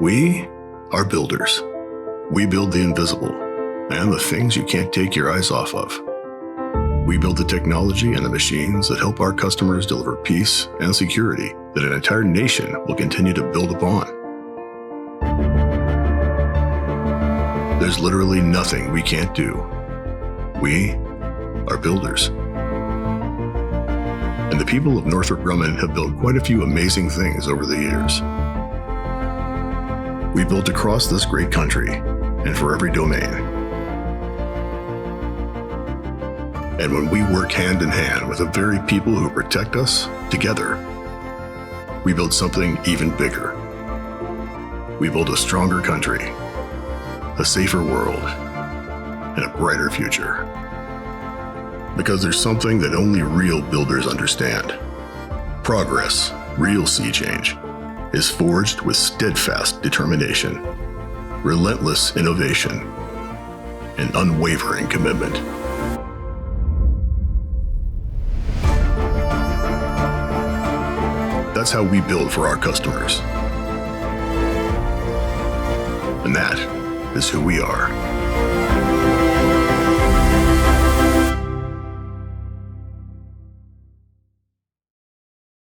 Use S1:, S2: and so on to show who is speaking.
S1: We are builders. We build the invisible and the things you can't take your eyes off of. We build the technology and the machines that help our customers deliver peace and security that an entire nation will continue to build upon. There's literally nothing we can't do. We are builders. And the people of Northrop Grumman have built quite a few amazing things over the years. We built across this great country and for every domain. And when we work hand in hand with the very people who protect us, together, we build something even bigger. We build a stronger country, a safer world, and a brighter future. Because there's something that only real builders understand. Progress, real sea change, is forged with steadfast determination, relentless innovation, and unwavering commitment. That's how we build for our customers. And that is who we are.